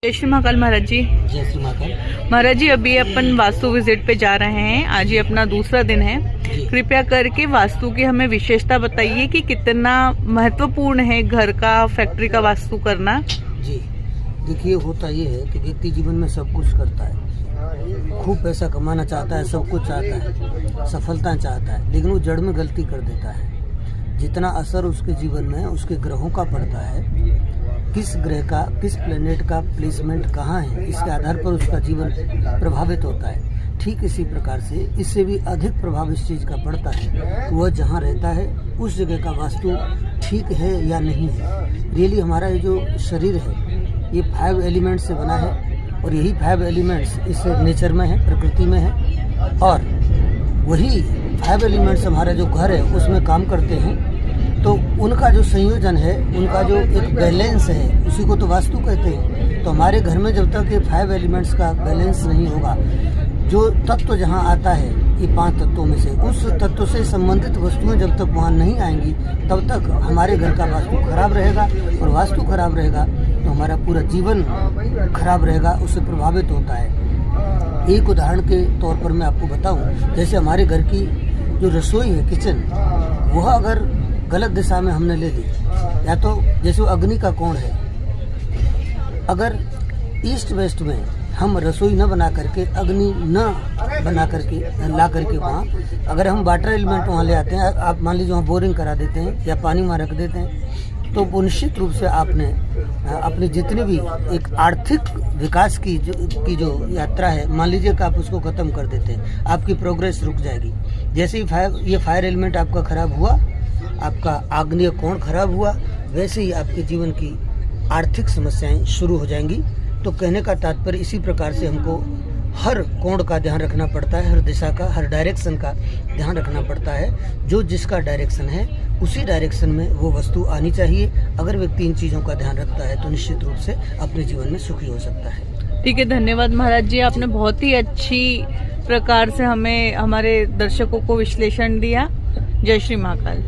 जय श्री महाकाल महाराज जी। जय श्री महाकाल महाराज जी, अभी अपन वास्तु विजिट पे जा रहे हैं। आज ही अपना दूसरा दिन है। कृपया करके वास्तु की हमें विशेषता बताइए कि कितना महत्वपूर्ण है घर का, फैक्ट्री का वास्तु करना। जी देखिए, होता ये है कि व्यक्ति जीवन में सब कुछ करता है, खूब पैसा कमाना चाहता है, सब कुछ चाहता है, सफलता चाहता है, लेकिन वो जड़ में गलती कर देता है। जितना असर उसके जीवन में उसके ग्रहों का पड़ता है, किस ग्रह का, किस प्लेनेट का प्लेसमेंट कहाँ है, इसके आधार पर उसका जीवन प्रभावित होता है। ठीक इसी प्रकार से इससे भी अधिक प्रभाव इस चीज़ का पड़ता है कि वह जहाँ रहता है उस जगह का वास्तु ठीक है या नहीं है। रियली हमारा ये जो शरीर है ये 5 एलिमेंट्स से बना है और यही 5 एलिमेंट्स इस नेचर में है, प्रकृति में है, और वही 5 एलिमेंट्स हमारा जो घर है उसमें काम करते हैं। तो उनका जो संयोजन है, उनका जो एक बैलेंस है, उसी को तो वास्तु कहते हैं। तो हमारे घर में जब तक ये 5 एलिमेंट्स का बैलेंस नहीं होगा, जो तत्व जहाँ आता है ये 5 तत्वों में से, उस तत्व से संबंधित वस्तुएं जब तक वहाँ नहीं आएंगी तब तक हमारे घर का वास्तु खराब रहेगा। और वास्तु खराब रहेगा तो हमारा पूरा जीवन खराब रहेगा, उससे प्रभावित होता है। एक उदाहरण के तौर पर मैं आपको बताऊं, जैसे हमारे घर की जो रसोई है, किचन, वह अगर गलत दिशा में हमने ले ली, या तो जैसे वो अग्नि का कोण है, अगर ईस्ट वेस्ट में हम रसोई न बना करके, अग्नि न बना करके ला करके वहाँ अगर हम वाटर एलिमेंट वहाँ ले आते हैं, आप मान लीजिए वहाँ बोरिंग करा देते हैं या पानी वहाँ रख देते हैं, तो निश्चित रूप से आपने अपनी जितनी भी एक आर्थिक विकास की जो यात्रा है, मान लीजिए कि आप उसको ख़त्म कर देते हैं, आपकी प्रोग्रेस रुक जाएगी। जैसे ही ये फायर एलिमेंट आपका खराब हुआ, आपका आग्नेय कोण खराब हुआ, वैसे ही आपके जीवन की आर्थिक समस्याएं शुरू हो जाएंगी। तो कहने का तात्पर्य इसी प्रकार से हमको हर कोण का ध्यान रखना पड़ता है, हर दिशा का, हर डायरेक्शन का ध्यान रखना पड़ता है। जो जिसका डायरेक्शन है उसी डायरेक्शन में वो वस्तु आनी चाहिए। अगर व्यक्ति इन चीज़ों का ध्यान रखता है तो निश्चित रूप से अपने जीवन में सुखी हो सकता है। ठीक है, धन्यवाद महाराज जी, आपने बहुत ही अच्छी प्रकार से हमें, हमारे दर्शकों को विश्लेषण दिया। जय श्री महाकाल।